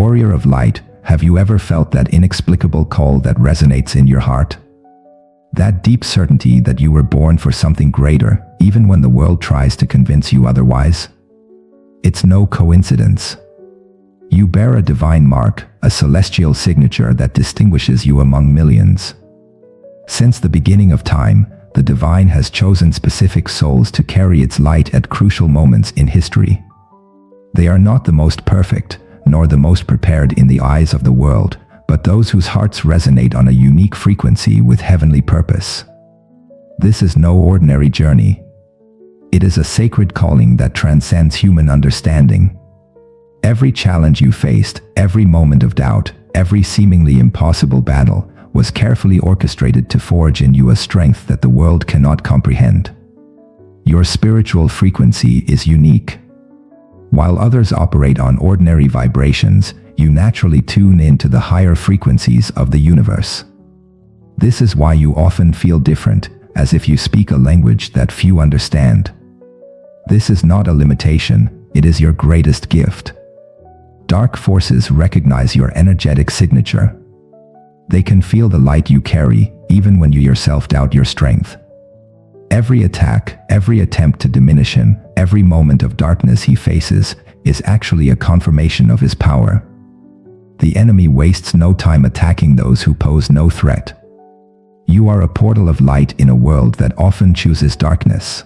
Warrior of light, have you ever felt that inexplicable call that resonates in your heart? That deep certainty that you were born for something greater, even when the world tries to convince you otherwise? It's no coincidence. You bear a divine mark, a celestial signature that distinguishes you among millions. Since the beginning of time, the divine has chosen specific souls to carry its light at crucial moments in history. They are not the most perfect, nor the most prepared in the eyes of the world, but those whose hearts resonate on a unique frequency with heavenly purpose. This is no ordinary journey. It is a sacred calling that transcends human understanding. Every challenge you faced, every moment of doubt, every seemingly impossible battle, was carefully orchestrated to forge in you a strength that the world cannot comprehend. Your spiritual frequency is unique. While others operate on ordinary vibrations, you naturally tune into the higher frequencies of the universe. This is why you often feel different, as if you speak a language that few understand. This is not a limitation, it is your greatest gift. Dark forces recognize your energetic signature. They can feel the light you carry, even when you yourself doubt your strength. Every attack, every attempt to diminish him, every moment of darkness he faces, is actually a confirmation of his power. The enemy wastes no time attacking those who pose no threat. You are a portal of light in a world that often chooses darkness.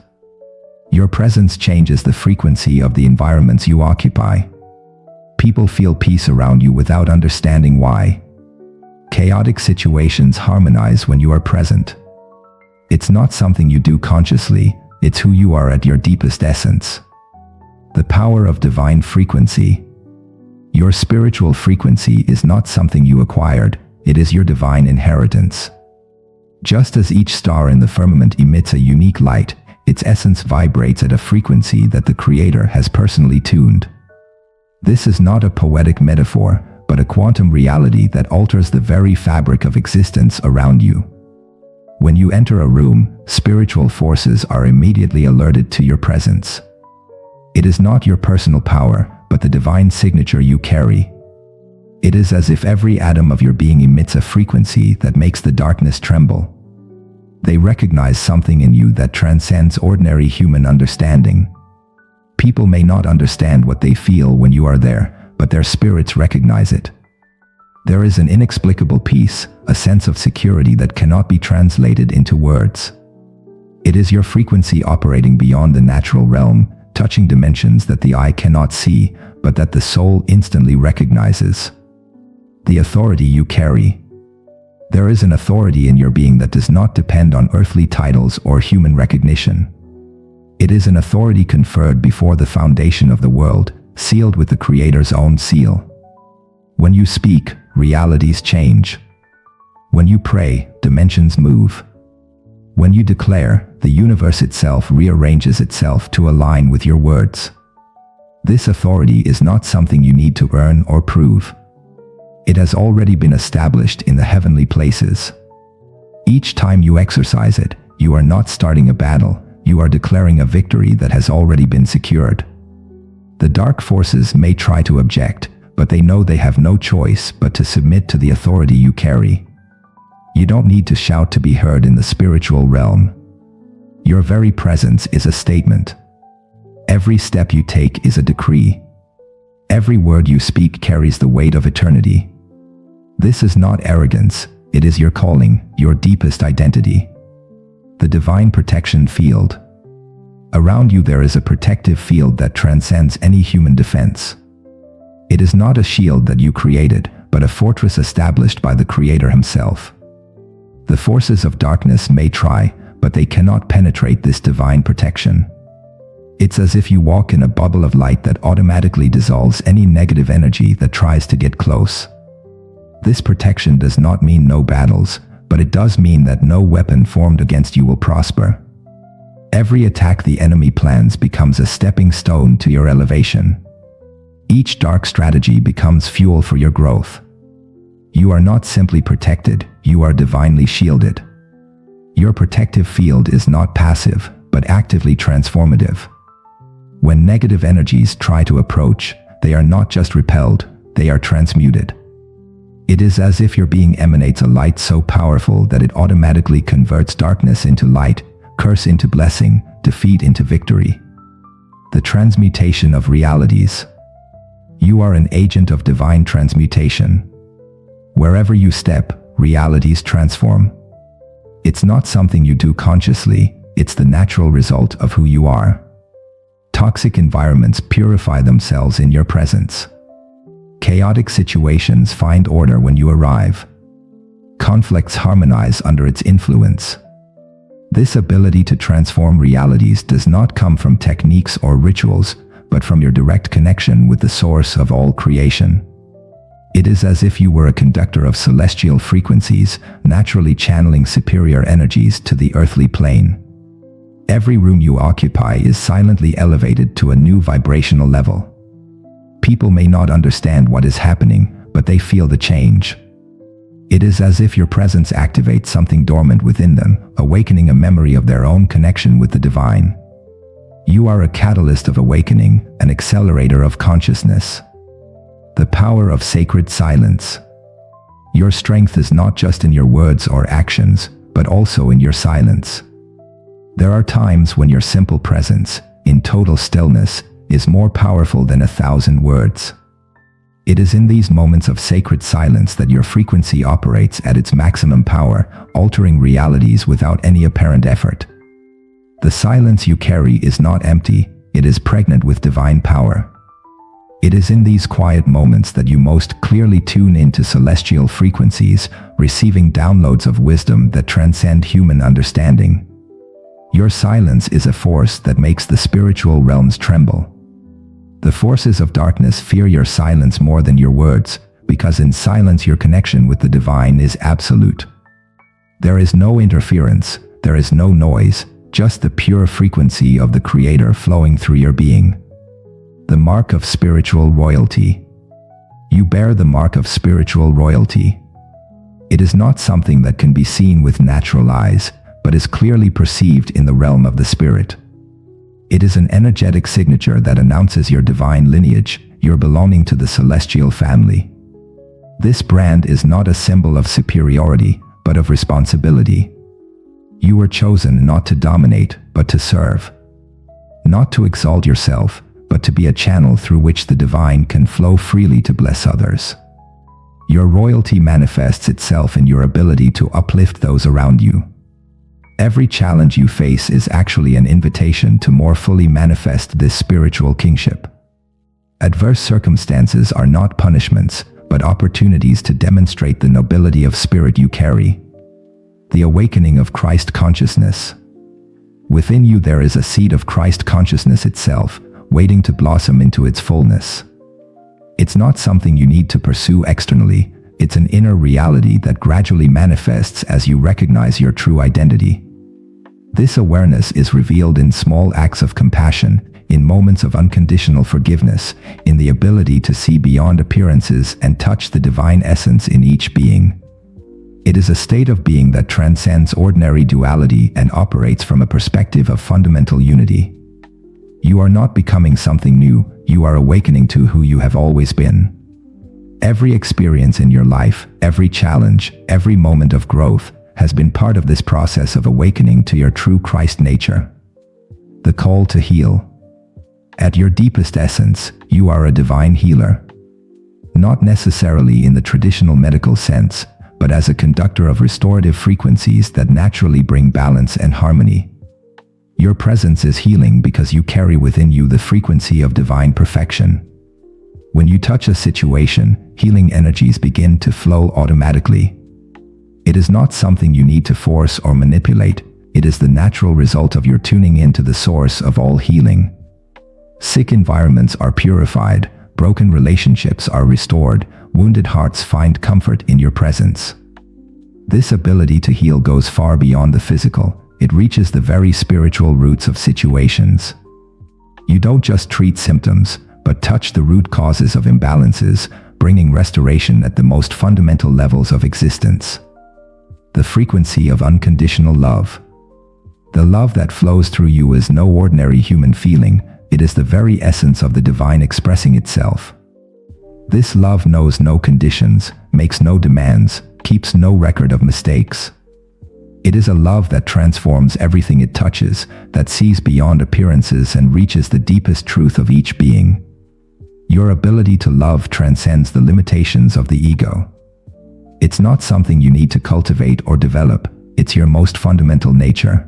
Your presence changes the frequency of the environments you occupy. People feel peace around you without understanding why. Chaotic situations harmonize when you are present. It's not something you do consciously, it's who you are at your deepest essence. The power of divine frequency. Your spiritual frequency is not something you acquired, it is your divine inheritance. Just as each star in the firmament emits a unique light, its essence vibrates at a frequency that the Creator has personally tuned. This is not a poetic metaphor, but a quantum reality that alters the very fabric of existence around you. When you enter a room, spiritual forces are immediately alerted to your presence. It is not your personal power, but the divine signature you carry. It is as if every atom of your being emits a frequency that makes the darkness tremble. They recognize something in you that transcends ordinary human understanding. People may not understand what they feel when you are there, but their spirits recognize it. There is an inexplicable peace, a sense of security that cannot be translated into words. It is your frequency operating beyond the natural realm, touching dimensions that the eye cannot see, but that the soul instantly recognizes. The authority you carry. There is an authority in your being that does not depend on earthly titles or human recognition. It is an authority conferred before the foundation of the world, sealed with the Creator's own seal. When you speak, realities change. When you pray, dimensions move. When you declare, the universe itself rearranges itself to align with your words. This authority is not something you need to earn or prove. It has already been established in the heavenly places. Each time you exercise it, you are not starting a battle, you are declaring a victory that has already been secured. The dark forces may try to object, but they know they have no choice but to submit to the authority you carry. You don't need to shout to be heard in the spiritual realm. Your very presence is a statement. Every step you take is a decree. Every word you speak carries the weight of eternity. This is not arrogance, it is your calling, your deepest identity. The divine protection field. Around you there is a protective field that transcends any human defense. It is not a shield that you created, but a fortress established by the Creator himself. The forces of darkness may try, but they cannot penetrate this divine protection. It's as if you walk in a bubble of light that automatically dissolves any negative energy that tries to get close. This protection does not mean no battles, but it does mean that no weapon formed against you will prosper. Every attack the enemy plans becomes a stepping stone to your elevation. Each dark strategy becomes fuel for your growth. You are not simply protected, you are divinely shielded. Your protective field is not passive, but actively transformative. When negative energies try to approach, they are not just repelled, they are transmuted. It is as if your being emanates a light so powerful that it automatically converts darkness into light, curse into blessing, defeat into victory. The transmutation of realities. You are an agent of divine transmutation. Wherever you step, realities transform. It's not something you do consciously, it's the natural result of who you are. Toxic environments purify themselves in your presence. Chaotic situations find order when you arrive. Conflicts harmonize under its influence. This ability to transform realities does not come from techniques or rituals, but from your direct connection with the source of all creation. It is as if you were a conductor of celestial frequencies, naturally channeling superior energies to the earthly plane. Every room you occupy is silently elevated to a new vibrational level. People may not understand what is happening, but they feel the change. It is as if your presence activates something dormant within them, awakening a memory of their own connection with the divine. You are a catalyst of awakening, an accelerator of consciousness. The power of sacred silence. Your strength is not just in your words or actions, but also in your silence. There are times when your simple presence, in total stillness, is more powerful than 1,000 words. It is in these moments of sacred silence that your frequency operates at its maximum power, altering realities without any apparent effort. The silence you carry is not empty, it is pregnant with divine power. It is in these quiet moments that you most clearly tune into celestial frequencies, receiving downloads of wisdom that transcend human understanding. Your silence is a force that makes the spiritual realms tremble. The forces of darkness fear your silence more than your words, because in silence your connection with the divine is absolute. There is no interference, there is no noise, just the pure frequency of the Creator flowing through your being. The mark of spiritual royalty. You bear the mark of spiritual royalty. It is not something that can be seen with natural eyes, but is clearly perceived in the realm of the spirit. It is an energetic signature that announces your divine lineage, your belonging to the celestial family. This brand is not a symbol of superiority, but of responsibility. You were chosen not to dominate, but to serve. Not to exalt yourself, but to be a channel through which the divine can flow freely to bless others. Your royalty manifests itself in your ability to uplift those around you. Every challenge you face is actually an invitation to more fully manifest this spiritual kingship. Adverse circumstances are not punishments, but opportunities to demonstrate the nobility of spirit you carry. The awakening of Christ consciousness. Within you there is a seed of Christ consciousness itself, waiting to blossom into its fullness. It's not something you need to pursue externally, it's an inner reality that gradually manifests as you recognize your true identity. This awareness is revealed in small acts of compassion, in moments of unconditional forgiveness, in the ability to see beyond appearances and touch the divine essence in each being. It is a state of being that transcends ordinary duality and operates from a perspective of fundamental unity. You are not becoming something new, you are awakening to who you have always been. Every experience in your life, every challenge, every moment of growth, has been part of this process of awakening to your true Christ nature. The call to heal. At your deepest essence, you are a divine healer. Not necessarily in the traditional medical sense, but as a conductor of restorative frequencies that naturally bring balance and harmony. Your presence is healing because you carry within you the frequency of divine perfection. When you touch a situation, healing energies begin to flow automatically. It is not something you need to force or manipulate, it is the natural result of your tuning into the source of all healing. Sick environments are purified, broken relationships are restored, wounded hearts find comfort in your presence. This ability to heal goes far beyond the physical, it reaches the very spiritual roots of situations. You don't just treat symptoms, but touch the root causes of imbalances, bringing restoration at the most fundamental levels of existence. The frequency of unconditional love. The love that flows through you is no ordinary human feeling, it is the very essence of the divine expressing itself. This love knows no conditions, makes no demands, keeps no record of mistakes. It is a love that transforms everything it touches, that sees beyond appearances and reaches the deepest truth of each being. Your ability to love transcends the limitations of the ego. It's not something you need to cultivate or develop, it's your most fundamental nature.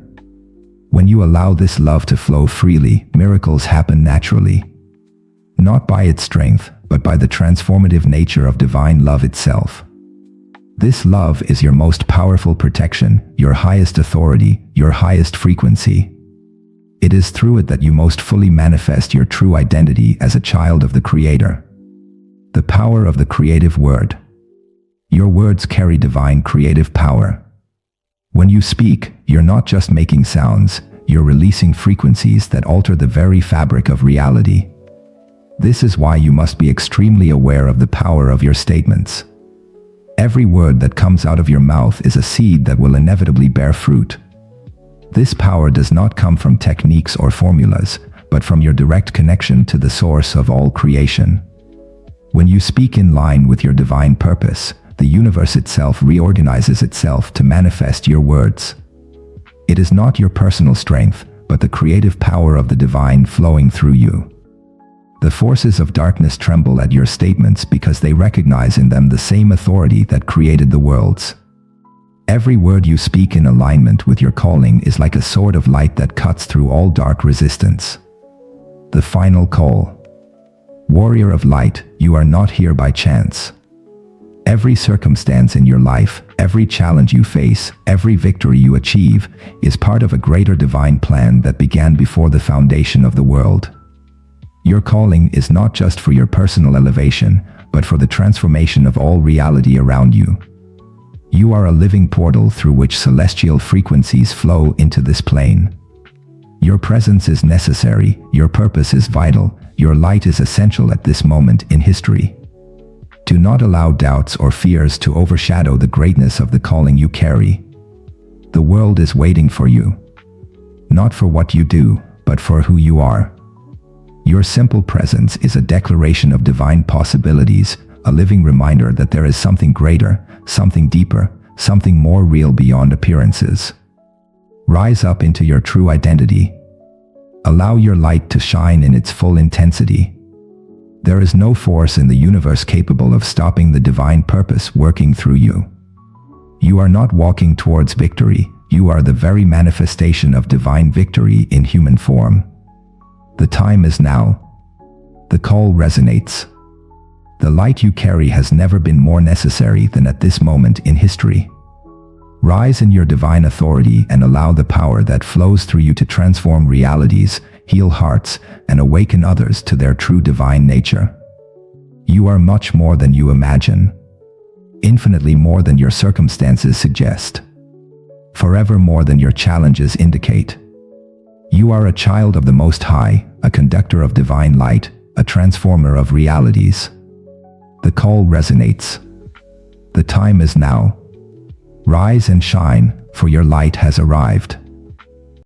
When you allow this love to flow freely, miracles happen naturally. Not by its strength, but by the transformative nature of divine love itself. This love is your most powerful protection, your highest authority, your highest frequency. It is through it that you most fully manifest your true identity as a child of the Creator. The power of the creative word. Your words carry divine creative power. When you speak, you're not just making sounds, you're releasing frequencies that alter the very fabric of reality. This is why you must be extremely aware of the power of your statements. Every word that comes out of your mouth is a seed that will inevitably bear fruit. This power does not come from techniques or formulas, but from your direct connection to the source of all creation. When you speak in line with your divine purpose, the universe itself reorganizes itself to manifest your words. It is not your personal strength, but the creative power of the divine flowing through you. The forces of darkness tremble at your statements because they recognize in them the same authority that created the worlds. Every word you speak in alignment with your calling is like a sword of light that cuts through all dark resistance. The final call. Warrior of light, you are not here by chance. Every circumstance in your life, every challenge you face, every victory you achieve, is part of a greater divine plan that began before the foundation of the world. Your calling is not just for your personal elevation, but for the transformation of all reality around you. You are a living portal through which celestial frequencies flow into this plane. Your presence is necessary, your purpose is vital, your light is essential at this moment in history. Do not allow doubts or fears to overshadow the greatness of the calling you carry. The world is waiting for you. Not for what you do, but for who you are. Your simple presence is a declaration of divine possibilities, a living reminder that there is something greater, something deeper, something more real beyond appearances. Rise up into your true identity. Allow your light to shine in its full intensity. There is no force in the universe capable of stopping the divine purpose working through you. You are not walking towards victory, you are the very manifestation of divine victory in human form. The time is now. The call resonates. The light you carry has never been more necessary than at this moment in history. Rise in your divine authority and allow the power that flows through you to transform realities, heal hearts, and awaken others to their true divine nature. You are much more than you imagine. Infinitely more than your circumstances suggest. Forever more than your challenges indicate. You are a child of the Most High, a conductor of divine light, a transformer of realities. The call resonates. The time is now. Rise and shine, for your light has arrived.